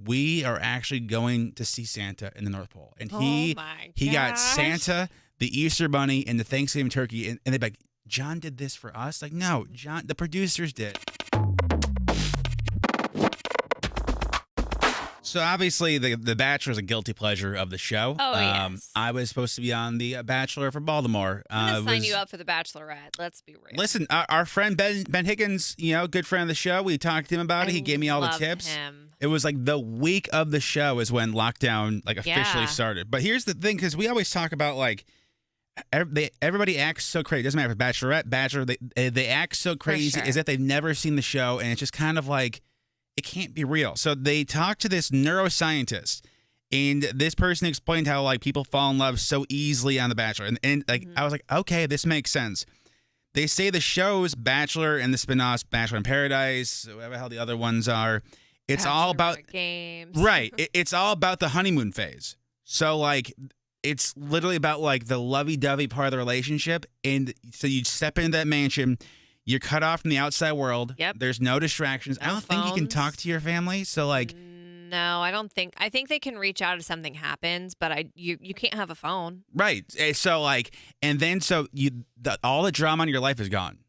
we are actually going to see Santa in the North Pole. And Oh he got gosh. Santa, the Easter Bunny, and the Thanksgiving turkey. And they'd be like, John did this for us? Like, no, John, the producers did. So obviously, the Bachelor is a guilty pleasure of the show. Oh, yes. I was supposed to be on the Bachelor for Baltimore. I'm gonna sign you up for the Bachelorette. Let's be real. Listen, our friend Ben Higgins, good friend of the show. We talked to him about it. He gave me all the love tips. him. It was like the week of the show is when lockdown officially Yeah. started. But here's the thing, because we always talk about everybody acts so crazy. It doesn't matter if Bachelorette, Bachelor, they act so crazy sure. as if they've never seen the show, and it's just kind of like it can't be real. So they talked to this neuroscientist, and this person explained how people fall in love so easily on The Bachelor, and I was like, okay, this makes sense. They say the shows Bachelor and the spin-offs Bachelor in Paradise, whatever the hell the other ones are, it's all about games. Right. It's all about the honeymoon phase. So it's literally about the lovey-dovey part of the relationship, and so you step into that mansion. You're cut off from the outside world. Yep. There's no distractions. No I don't think you can phones. talk to your family. So No, I don't think. I think they can reach out if something happens, but you can't have a phone. right. So and then all the drama in your life is gone.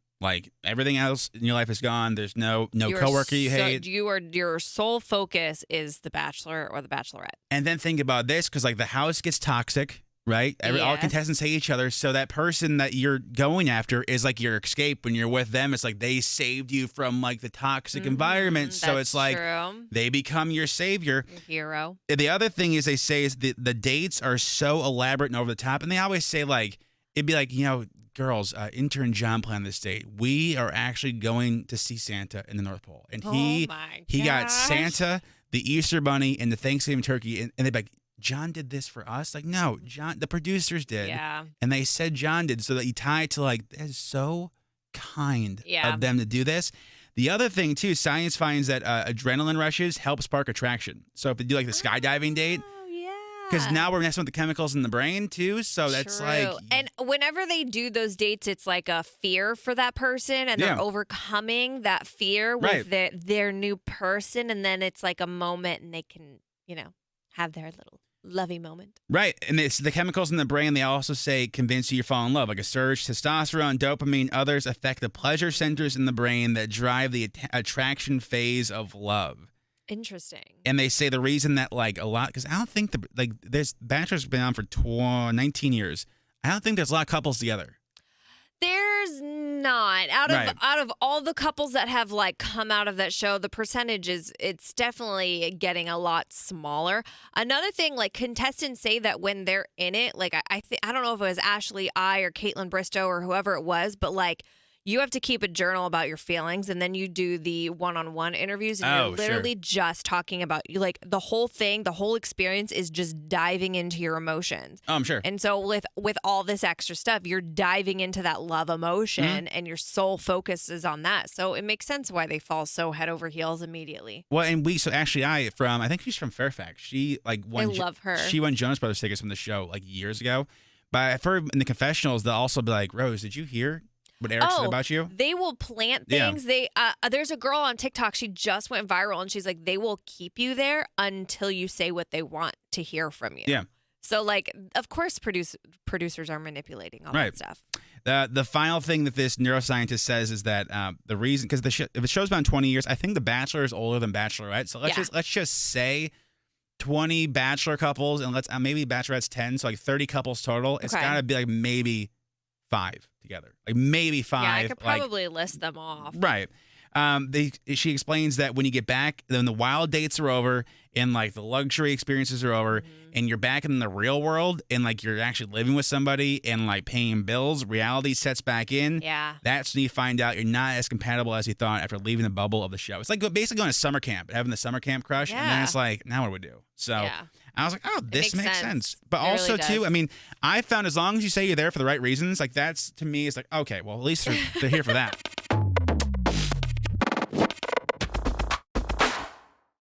Everything else in your life is gone. There's no coworker you hate. Your sole focus is the Bachelor or the Bachelorette. And then think about this, because the house gets toxic. Right? All Yes. contestants hate each other. So that person that you're going after is your escape. When you're with them, it's they saved you from the toxic environment. So That's it's true. they become your savior. Your hero. The other thing they say is the dates are so elaborate and over the top. And they always say it'd be girls, intern John planned this date. We are actually going to see Santa in the North Pole. And he got gosh. Santa, the Easter Bunny, and the Thanksgiving turkey. And they'd be like, John did this for us? No, John, the producers did. Yeah. And they said John did, so that you tie it to that is so kind of them to do this. The other thing too, science finds that adrenaline rushes help spark attraction. So if they do the skydiving date, Oh yeah. because now we're messing with the chemicals in the brain too. So that's True. And whenever they do those dates, it's a fear for that person, and they're overcoming that fear with their new person, and then it's a moment, and they can have their little lovey moment. Right. And it's the chemicals in the brain, they also say convince you fall in love. A surge, testosterone, dopamine, others affect the pleasure centers in the brain that drive the attraction phase of love. Interesting. And they say the reason that a lot, because I don't think this Bachelor's been on for 19 years. I don't think there's a lot of couples together. There's not. Out of all the couples that have come out of that show, the percentage it's definitely getting a lot smaller. Another thing, contestants say that when they're in it, I don't know if it was Ashley or Caitlin Bristow or whoever it was, but you have to keep a journal about your feelings, and then you do the one-on-one interviews, and you're literally just talking about the whole thing. The whole experience is just diving into your emotions. Oh, I'm sure. And so with all this extra stuff, you're diving into that love emotion, and your sole focus is on that. So it makes sense why they fall so head over heels immediately. Well, and Ashley I think she's from Fairfax. She won. I love her. She won Jonas Brothers tickets from the show years ago. But I've heard in the confessionals they'll also be like, Rose, did you hear what Eric said about you? They will plant things. They there's a girl on TikTok. She just went viral, and she's like, they will keep you there until you say what they want to hear from you. Yeah. So of course, producers are manipulating all that stuff. The final thing that this neuroscientist says is that the reason, because if the show's been on 20 years, I think The Bachelor is older than Bachelorette. So let's just say 20 Bachelor couples, and let's maybe Bachelorette's 10, so 30 couples total. It's gotta be maybe 5 together, maybe 5. Yeah, I could probably list them off. Right. She explains that when you get back, then the wild dates are over, and the luxury experiences are over, and you're back in the real world, and you're actually living with somebody and paying bills. Reality sets back in. Yeah. That's when you find out you're not as compatible as you thought after leaving the bubble of the show. It's basically going to summer camp, having the summer camp crush, and then it's now what do we do? So I was like, oh, this makes sense. But It also really too, does. I mean, I found as long as you say you're there for the right reasons, that's to me, it's okay, well, at least they're here for that.